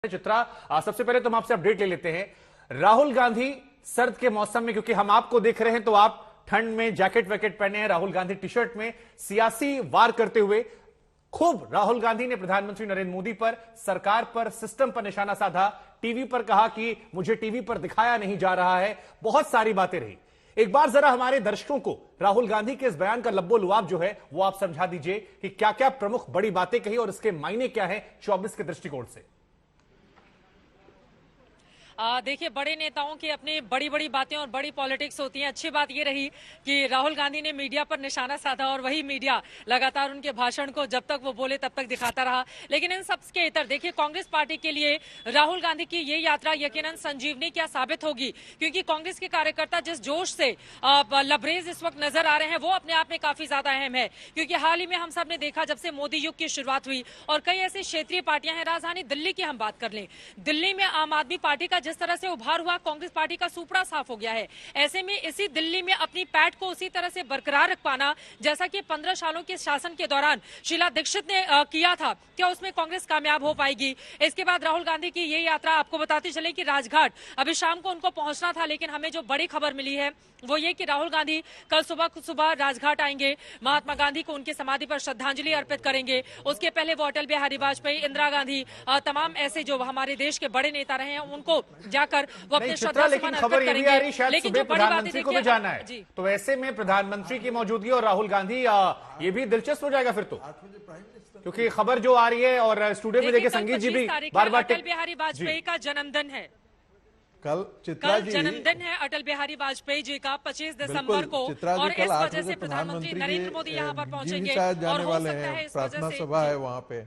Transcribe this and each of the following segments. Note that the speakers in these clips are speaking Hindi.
चित्रा, सबसे पहले तो हम आपसे अपडेट ले लेते हैं। राहुल गांधी सर्द के मौसम में, क्योंकि हम आपको देख रहे हैं तो आप ठंड में जैकेट वैकेट पहने हैं, राहुल गांधी टी शर्ट में सियासी वार करते हुए खूब राहुल गांधी ने प्रधानमंत्री नरेंद्र मोदी पर, सरकार पर, सिस्टम पर निशाना साधा। टीवी पर कहा कि मुझे टीवी पर दिखाया नहीं जा रहा है, बहुत सारी बातें रही। एक बार जरा हमारे दर्शकों को राहुल गांधी के इस बयान का लब्बो लुआब जो है वो आप समझा दीजिए कि क्या क्या प्रमुख बड़ी बातें कही और इसके मायने क्या है 24 के दृष्टिकोण से। देखिए, बड़े नेताओं की अपनी बड़ी बड़ी बातें और बड़ी पॉलिटिक्स होती हैं। अच्छी बात ये रही कि राहुल गांधी ने मीडिया पर निशाना साधा और वही मीडिया लगातार उनके भाषण को जब तक वो बोले तब तक दिखाता रहा। लेकिन इन सब के इतर देखिए, कांग्रेस पार्टी के लिए राहुल गांधी की ये यात्रा यकीनन संजीवनी क्या साबित होगी, क्योंकि कांग्रेस के कार्यकर्ता जिस जोश से लबरेज इस वक्त नजर आ रहे हैं वो अपने आप में काफी ज्यादा अहम है। क्योंकि हाल ही में हम सब ने देखा, जब से मोदी युग की शुरुआत हुई और कई ऐसी क्षेत्रीय पार्टियां हैं, राजधानी दिल्ली की हम बात कर लें, दिल्ली में आम आदमी पार्टी का जिस तरह से उभार हुआ, कांग्रेस पार्टी का सुपड़ा साफ हो गया है। ऐसे में इसी दिल्ली में अपनी पैठ को उसी तरह से बरकरार रख पाना, जैसा कि 15 सालों के शासन के दौरान शीला दीक्षित ने किया था, क्या उसमें कांग्रेस कामयाब हो पाएगी? इसके बाद राहुल गांधी की ये यात्रा, आपको बताते चले कि राजघाट अभी शाम को उनको पहुंचना था, लेकिन हमें जो बड़ी खबर मिली है वो ये कि राहुल गांधी कल सुबह राजघाट आएंगे, महात्मा गांधी को उनकी समाधि पर श्रद्धांजलि अर्पित करेंगे। उसके पहले वो अटल बिहारी वाजपेयी, इंदिरा गांधी, तमाम ऐसे जो हमारे देश के बड़े नेता रहे हैं उनको जाकर वो अपने श्रद्धासुमन अर्पित करेंगे। लेकिन जो बड़ी बात को भी जाना है, तो ऐसे में प्रधानमंत्री की मौजूदगी और राहुल गांधी, ये भी दिलचस्प हो जाएगा फिर तो, क्योंकि खबर जो आ रही है। और स्टूडियो में देखिए संगीत जी भी बार-बार, अटल बिहारी वाजपेयी का जन्मदिन है, कल जन्मदिन है अटल बिहारी वाजपेयी जी का 25 दिसंबर को, और इस वजह से प्रधानमंत्री नरेंद्र मोदी यहाँ पर पहुंचेंगे और हो सकता है इस वजह से सभा है वहाँ पे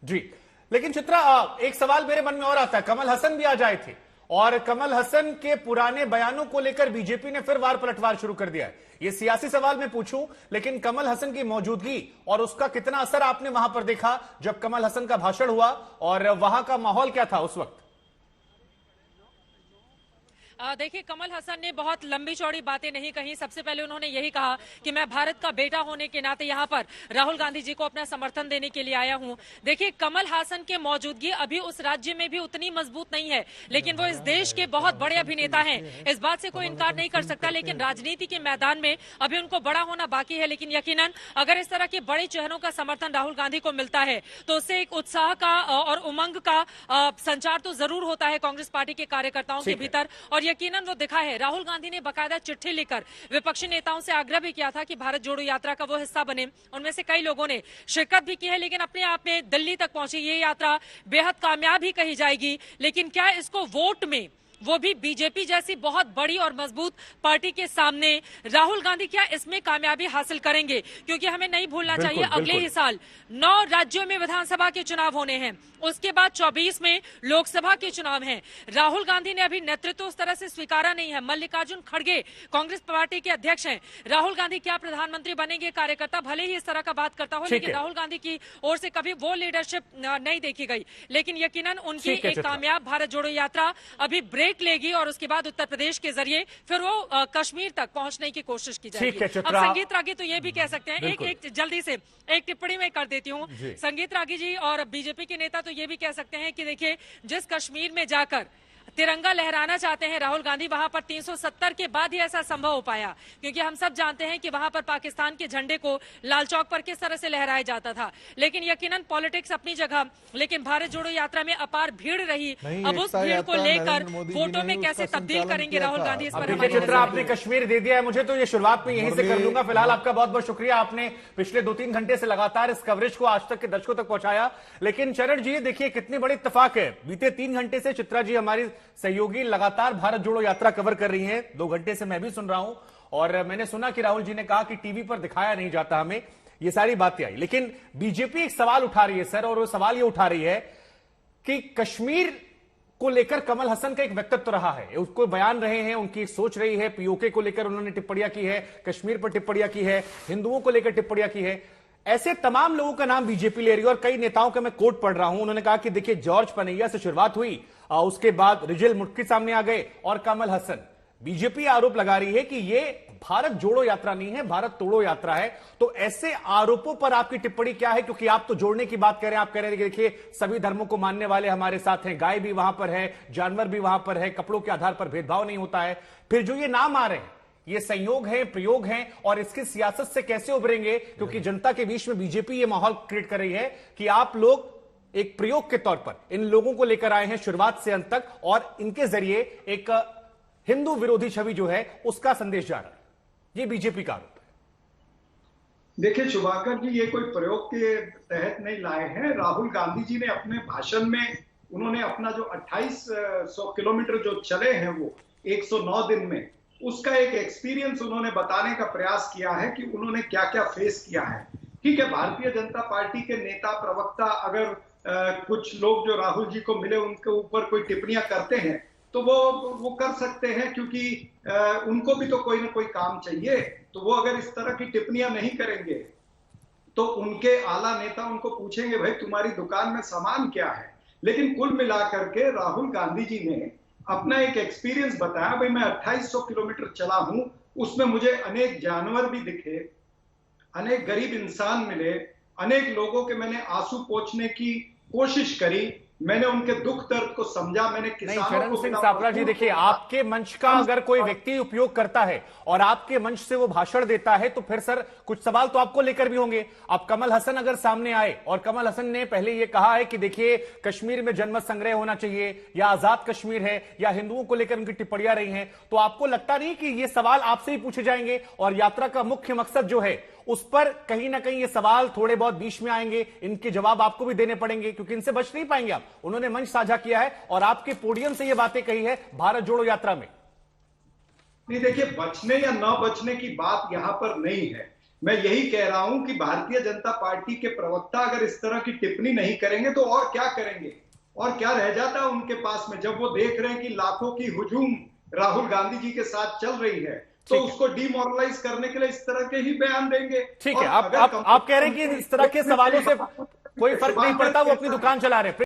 जी। लेकिन चित्रा, एक सवाल मेरे मन में और आता है, कमल हसन भी आ जाए थे और कमल हसन के पुराने बयानों को लेकर बीजेपी ने फिर वार पलटवार शुरू कर दिया है। ये सियासी सवाल मैं पूछूं, लेकिन कमल हसन की मौजूदगी और उसका कितना असर आपने वहां पर देखा जब कमल हसन का भाषण हुआ, और वहां का माहौल क्या था उस वक्त? देखिए, कमल हसन ने बहुत लंबी चौड़ी बातें नहीं कही। सबसे पहले उन्होंने यही कहा कि मैं भारत का बेटा होने के नाते यहाँ पर राहुल गांधी जी को अपना समर्थन देने के लिए आया हूँ। देखिए, कमल हसन के मौजूदगी अभी उस राज्य में भी उतनी मजबूत नहीं है, लेकिन वो इस देश के बहुत बड़े अभिनेता हैं, इस बात से कोई इनकार नहीं कर सकता। लेकिन राजनीति के मैदान में अभी उनको बड़ा होना बाकी है। लेकिन यकीनन अगर इस तरह के बड़े चेहरों का समर्थन राहुल गांधी को मिलता है तो उससे एक उत्साह का और उमंग का संचार तो जरूर होता है कांग्रेस पार्टी के कार्यकर्ताओं के भीतर। और यकीनन वो दिखा है। राहुल गांधी ने बाकायदा चिट्ठी लिखकर विपक्षी नेताओं से आग्रह भी किया था कि भारत जोड़ो यात्रा का वो हिस्सा बने। उनमें से कई लोगों ने शिरकत भी की है, लेकिन अपने आप में दिल्ली तक पहुंची ये यात्रा बेहद कामयाब ही कही जाएगी। लेकिन क्या इसको वोट में, वो भी बीजेपी जैसी बहुत बड़ी और मजबूत पार्टी के सामने, राहुल गांधी क्या इसमें कामयाबी हासिल करेंगे? क्योंकि हमें नहीं भूलना चाहिए, अगले ही साल 9 राज्यों में विधानसभा के चुनाव होने हैं, उसके बाद 24 में लोकसभा के चुनाव हैं। राहुल गांधी ने अभी नेतृत्व उस तरह से स्वीकारा नहीं है। मल्लिकार्जुन खड़गे कांग्रेस पार्टी के अध्यक्ष हैं। राहुल गांधी क्या प्रधानमंत्री बनेंगे? कार्यकर्ता भले ही इस तरह का बात करता हो, लेकिन राहुल गांधी की ओर से कभी वो लीडरशिप नहीं देखी गई। लेकिन यकीनन उनकी एक कामयाब भारत जोड़ो यात्रा अभी ब्रेक लेगी और उसके बाद उत्तर प्रदेश के जरिए फिर वो कश्मीर तक पहुंचने की कोशिश की जाएगी। अब संगीत रागी तो ये भी कह सकते हैं, एक जल्दी से एक टिप्पणी में कर देती हूँ। संगीत रागी जी और बीजेपी के नेता तो ये भी कह सकते हैं कि देखिए, जिस कश्मीर में जाकर तिरंगा लहराना चाहते हैं राहुल गांधी, वहां पर 370 के बाद ही ऐसा संभव हो पाया, क्योंकि हम सब जानते हैं कि वहां पर पाकिस्तान के झंडे को लाल चौक पर किस तरह से लहराया जाता था। लेकिन यकीनन पॉलिटिक्स अपनी जगह, लेकिन भारत जोड़ो यात्रा में अपार भीड़ रही। अब उस भीड़ को लेकर वोटों में कैसे तब्दील करेंगे राहुल गांधी, इस पर चित्रा आपने कश्मीर दे दिया है मुझे, तो ये शुरुआत में यहीं से कर लूंगा। फिलहाल आपका बहुत बहुत शुक्रिया, आपने पिछले 2-3 घंटे से लगातार इस कवरेज को आज तक के दर्शकों तक पहुंचाया। लेकिन चरण जी, देखिए कितनी बड़ी इत्तेफाक है, बीते 3 घंटे से चित्रा जी हमारी सहयोगी लगातार भारत जोड़ो यात्रा कवर कर रही हैं। 2 घंटे से मैं भी सुन रहा हूं, और मैंने सुना कि राहुल जी ने कहा कि टीवी पर दिखाया नहीं जाता हमें, ये सारी बातें आई। लेकिन बीजेपी एक सवाल उठा रही है सर, और वो सवाल ये उठा रही है कि कश्मीर को लेकर कमल हसन का एक व्यक्तित्व रहा है, उसको बयान रहे हैं, उनकी सोच रही है, पीओके को लेकर उन्होंने टिप्पणियां की है, कश्मीर पर टिप्पणियां की है, हिंदुओं को लेकर टिप्पणियां की है। ऐसे तमाम लोगों का नाम बीजेपी ले रही है, और कई नेताओं का मैं कोट पढ़ रहा हूं। उन्होंने कहा कि देखिए, जॉर्ज पनैया से शुरुआत हुई, उसके बाद रिजिल मुर्की सामने आ गए और कमल हसन। बीजेपी आरोप लगा रही है कि ये भारत जोड़ो यात्रा नहीं है, भारत तोड़ो यात्रा है। तो ऐसे आरोपों पर आपकी टिप्पणी क्या है? क्योंकि आप तो जोड़ने की बात कर रहे हैं, आप कह रहे हैं कि देखिए सभी धर्मों को मानने वाले हमारे साथ हैं, गाय भी वहां पर है, जानवर भी वहां पर है, कपड़ों के आधार पर भेदभाव नहीं होता है। फिर जो ये नाम आ रहे हैं, ये संयोग है, प्रयोग है, और इसकी सियासत से कैसे उभरेंगे? क्योंकि जनता के बीच में बीजेपी ये माहौल क्रिएट कर रही है कि आप लोग एक प्रयोग के तौर पर इन लोगों को लेकर आए हैं शुरुआत से अंत तक, और इनके जरिए एक हिंदू विरोधी छवि जो है उसका संदेश जा रहा है। ये बीजेपी का आरोप है। देखिए शुभाकर जी, ये कोई प्रयोग के तहत नहीं लाए हैं। राहुल गांधी जी ने अपने भाषण में उन्होंने अपना जो 2800 किलोमीटर जो चले हैं वो 109 दिन में, उसका एक एक्सपीरियंस उन्होंने बताने का प्रयास किया है कि उन्होंने क्या क्या फेस किया है। ठीक है, भारतीय जनता पार्टी के नेता प्रवक्ता अगर कुछ लोग जो राहुल जी को मिले उनके ऊपर कोई टिप्पणियां करते हैं तो वो कर सकते हैं, क्योंकि उनको भी तो कोई ना कोई काम चाहिए। तो वो अगर इस तरह की टिप्पणियां नहीं करेंगे तो उनके आला नेता उनको पूछेंगे भाई तुम्हारी दुकान में सामान क्या है। लेकिन कुल मिलाकर के राहुल गांधी जी ने अपना एक एक्सपीरियंस बताया, भाई मैं 2800 किलोमीटर चला हूं, उसमें मुझे अनेक जानवर भी दिखे, अनेक गरीब इंसान मिले, अनेक लोगों के मैंने आंसू पोंछने की कोशिश करी, मैंने उनके दुख दर्द को समझा, मैंने नहीं, किसानों चरण को सिंह सापरा जी, देखिए आपके मंच का अगर कोई व्यक्ति उपयोग करता है और आपके मंच से वो भाषण देता है तो फिर सर कुछ सवाल तो आपको लेकर भी होंगे। अब कमल हसन अगर सामने आए और कमल हसन ने पहले ये कहा है कि देखिए कश्मीर में जनमत संग्रह होना चाहिए, या आजाद कश्मीर है, या हिंदुओं को लेकर उनकी टिप्पणियां रही हैं, तो आपको लगता नहीं कि ये सवाल आपसे ही पूछे जाएंगे और यात्रा का मुख्य मकसद जो है उस पर कहीं ना कहीं ये सवाल थोड़े बहुत बीच में आएंगे, इनके जवाब आपको भी देने पड़ेंगे, क्योंकि इनसे बच नहीं पाएंगे आप। उन्होंने मंच साझा किया है और आपके पोडियम से ये बातें कही है भारत जोड़ो यात्रा में। नहीं, देखिए बचने या न बचने की बात यहां पर नहीं है। मैं यही कह रहा हूं कि भारतीय जनता पार्टी के प्रवक्ता अगर इस तरह की टिप्पणी नहीं करेंगे तो और क्या करेंगे, और क्या रह जाता है उनके पास में, जब वो देख रहे हैं कि लाखों की हुजूम राहुल गांधी जी के साथ चल रही है तो उसको डिमोरलाइज करने के लिए इस तरह के ही बयान देंगे। ठीक है, आप कह रहे हैं कि इस तरह के सवालों से कोई फर्क नहीं पड़ता, वो अपनी दुकान चला रहे हैं।